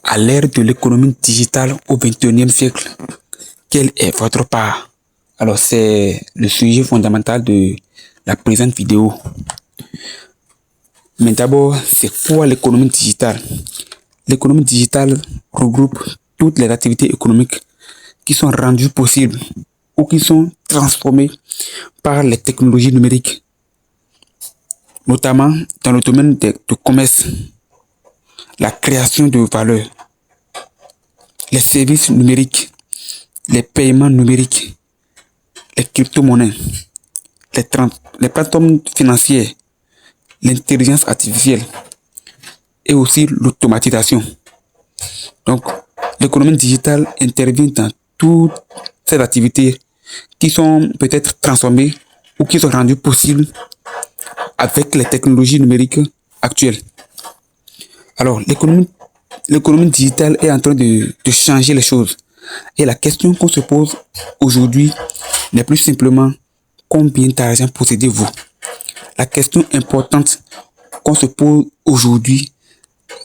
À l'ère de l'économie digitale au XXIe siècle, quelle est votre part? Alors, c'est le sujet fondamental de la présente vidéo. Mais d'abord, c'est quoi l'économie digitale? L'économie digitale regroupe toutes les activités économiques qui sont rendues possibles ou qui sont transformées par les technologies numériques, notamment dans le domaine du commerce, la création de valeur, les services numériques, les paiements numériques, les crypto-monnaies, les plateformes financières, l'intelligence artificielle et aussi l'automatisation. Donc, l'économie digitale intervient dans toutes ces activités qui sont peut-être transformées ou qui sont rendues possibles avec les technologies numériques actuelles. Alors, l'économie digitale est en train de changer les choses. Et la question qu'on se pose aujourd'hui n'est plus simplement combien d'argent possédez-vous. La question importante qu'on se pose aujourd'hui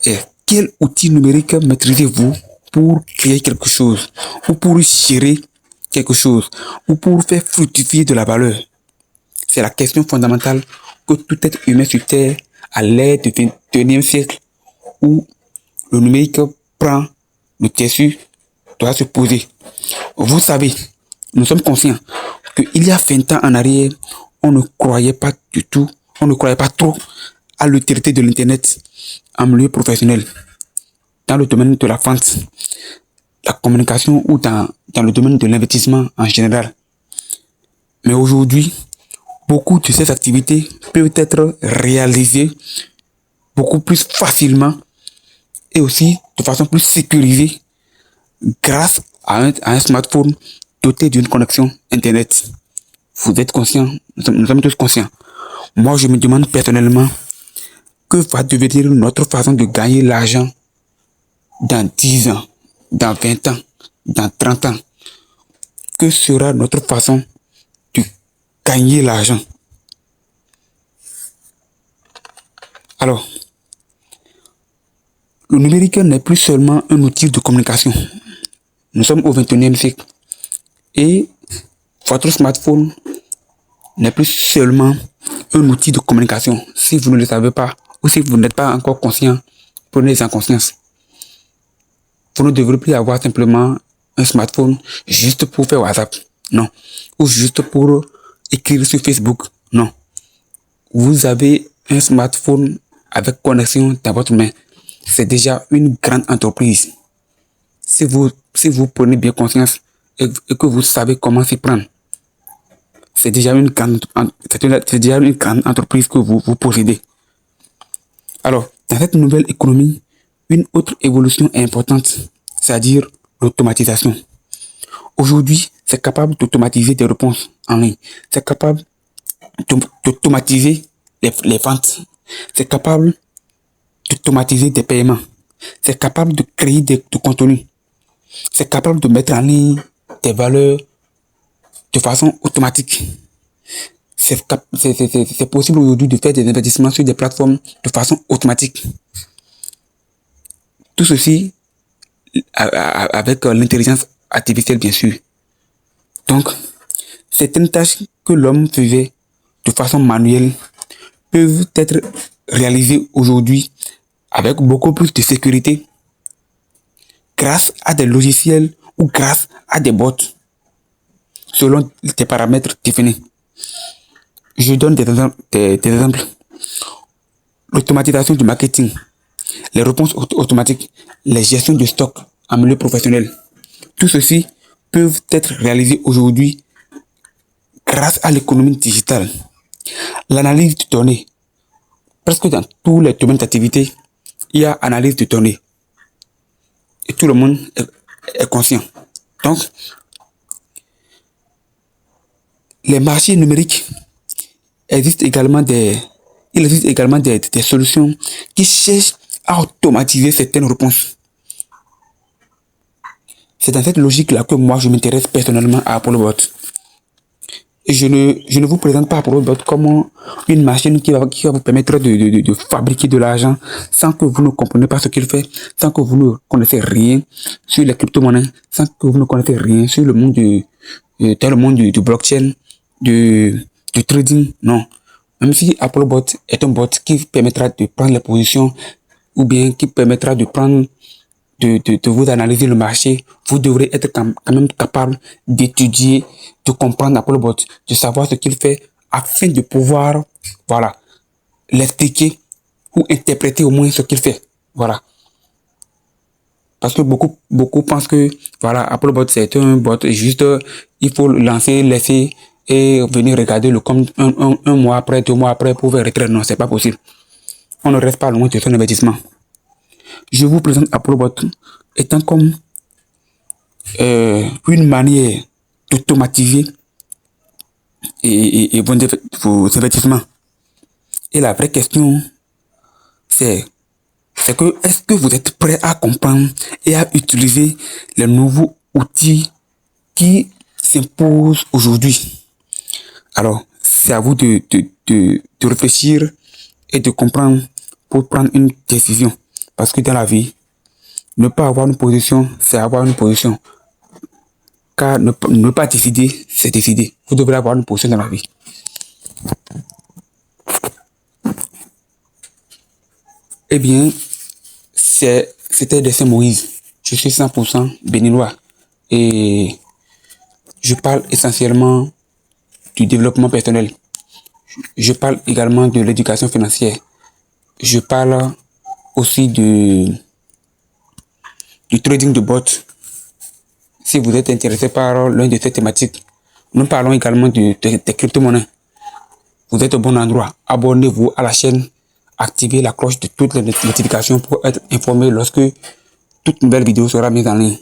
est quel outil numérique maîtrisez-vous pour créer quelque chose, ou pour gérer quelque chose, ou pour faire fructifier de la valeur. C'est la question fondamentale que tout être humain sur Terre, à l'ère du XXIe siècle, où le numérique prend le dessus, doit se poser. Vous savez, nous sommes conscients qu'il y a 20 ans en arrière, on ne croyait pas du tout, on ne croyait pas trop à l'utilité de l'Internet en milieu professionnel, dans le domaine de la vente, la communication ou dans le domaine de l'investissement en général. Mais aujourd'hui, beaucoup de ces activités peuvent être réalisées beaucoup plus facilement et aussi de façon plus sécurisée grâce à un smartphone doté d'une connexion Internet. Vous êtes conscients, nous sommes tous conscients. Moi, je me demande personnellement que va devenir notre façon de gagner l'argent dans 10 ans, dans 20 ans, dans 30 ans. Que sera notre façon de gagner l'argent? Alors, le numérique n'est plus seulement un outil de communication. Nous sommes au XXIe siècle. Et votre smartphone n'est plus seulement un outil de communication. Si vous ne le savez pas, ou si vous n'êtes pas encore conscient, prenez-en conscience. Vous ne devrez plus avoir simplement un smartphone juste pour faire WhatsApp. Non. Ou juste pour écrire sur Facebook. Non. Vous avez un smartphone avec connexion dans votre main. C'est déjà une grande entreprise. Si vous prenez bien conscience et que vous savez comment s'y prendre, c'est déjà une grande entreprise que vous possédez. Alors, dans cette nouvelle économie, une autre évolution importante, c'est-à-dire l'automatisation. Aujourd'hui, c'est capable d'automatiser des réponses en ligne. C'est capable d'automatiser les ventes. C'est capable d'automatiser des paiements. C'est capable de créer du contenu. C'est capable de mettre en ligne des valeurs de façon automatique. C'est possible aujourd'hui de faire des investissements sur des plateformes de façon automatique. Tout ceci avec l'intelligence artificielle, bien sûr. Donc, certaines tâches que l'homme faisait de façon manuelle peuvent être réalisées aujourd'hui avec beaucoup plus de sécurité grâce à des logiciels ou grâce à des bots selon des paramètres définis. Je donne des exemples. L'automatisation du marketing, les réponses automatiques, les gestions de stock en milieu professionnel. Tout ceci peuvent être réalisés aujourd'hui grâce à l'économie digitale. L'analyse de données. Presque dans tous les domaines d'activité, il y a analyse de données. Et tout le monde est conscient. Donc, les marchés numériques il existe également des solutions qui cherchent à automatiser certaines réponses. C'est dans cette logique-là que moi, je m'intéresse personnellement à Apollo Bot. Je ne vous présente pas Applebot comme une machine qui va vous permettre de fabriquer de l'argent sans que vous ne compreniez pas ce qu'il fait, sans que vous ne connaissez rien sur les crypto-monnaies, sans que vous ne connaissez rien sur le monde dans le monde du blockchain, du trading. Non. Même si Applebot est un bot qui permettra de prendre les positions ou bien qui permettra de prendre de vous analyser le marché, vous devrez être quand même capable d'étudier, de comprendre Applebot, de savoir ce qu'il fait afin de pouvoir, voilà, l'expliquer ou interpréter au moins ce qu'il fait. Voilà. Parce que beaucoup pensent que, voilà, Applebot c'est un bot juste, il faut le lancer, laisser et venir regarder le compte un mois après, 2 mois après pour faire retrait. Non, c'est pas possible. On ne reste pas loin de son investissement. Je vous présente Applebot étant comme une manière d'automatiser et vos investissements. Et la vraie question, c'est que est-ce que vous êtes prêt à comprendre et à utiliser les nouveaux outils qui s'imposent aujourd'hui? Alors, c'est à vous de réfléchir et de comprendre pour prendre une décision. Parce que dans la vie, ne pas avoir une position, c'est avoir une position. Car ne pas décider, c'est décider. Vous devrez avoir une position dans la vie. Eh bien, c'était Dessin Moïse. Je suis 100% béninois. Et je parle essentiellement du développement personnel. Je parle également de l'éducation financière. Je parle aussi du trading de bots. Si vous êtes intéressé par l'une de ces thématiques, nous parlons également des crypto-monnaies. Vous êtes au bon endroit. Abonnez-vous à la chaîne. Activez la cloche de toutes les notifications pour être informé lorsque toute nouvelle vidéo sera mise en ligne.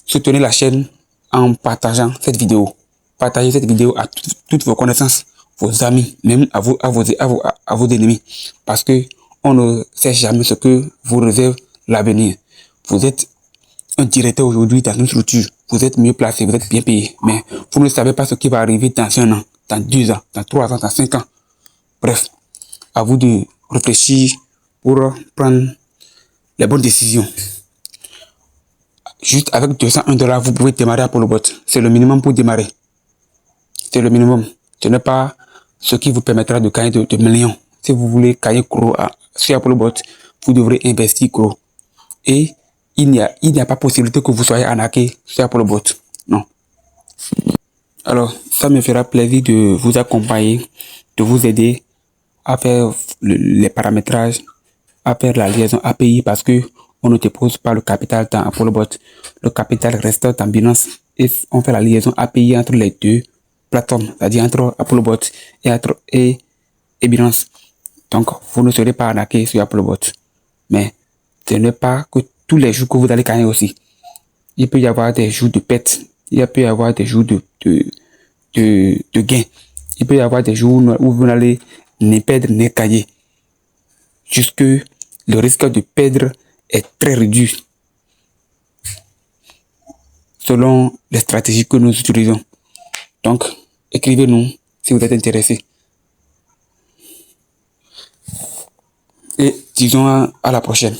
Soutenez la chaîne en partageant cette vidéo. Partagez cette vidéo à toutes vos connaissances, vos amis, même à vos ennemis. Parce que on ne sait jamais ce que vous réserve l'avenir. Vous êtes un directeur aujourd'hui dans une structure. Vous êtes mieux placé, vous êtes bien payé. Mais vous ne savez pas ce qui va arriver dans 1 an, dans 2 ans, dans 3 ans, dans 5 ans. Bref, à vous de réfléchir pour prendre les bonnes décisions. Juste avec 201 $, vous pouvez démarrer Applebot. C'est le minimum pour démarrer. C'est le minimum. Ce n'est pas ce qui vous permettra de gagner de millions. Si vous voulez gagner gros sur Applebot, vous devrez investir gros. Et il n'y a pas possibilité que vous soyez arnaqué sur Applebot. Non. Alors, ça me fera plaisir de vous accompagner, de vous aider à faire les paramétrages, à faire la liaison API parce que on ne dépose pas le capital dans Applebot. Le capital reste dans Binance et on fait la liaison API entre les deux plateformes, c'est-à-dire entre Applebot et Binance. Donc, vous ne serez pas arnaqué sur Applebot. Mais ce n'est pas que tous les jours que vous allez gagner aussi. Il peut y avoir des jours de perte. Il peut y avoir des jours de gain. Il peut y avoir des jours où vous n'allez ni perdre ni gagner. Jusque le risque de perdre est très réduit selon les stratégies que nous utilisons. Donc, écrivez-nous si vous êtes intéressé. Et disons à la prochaine.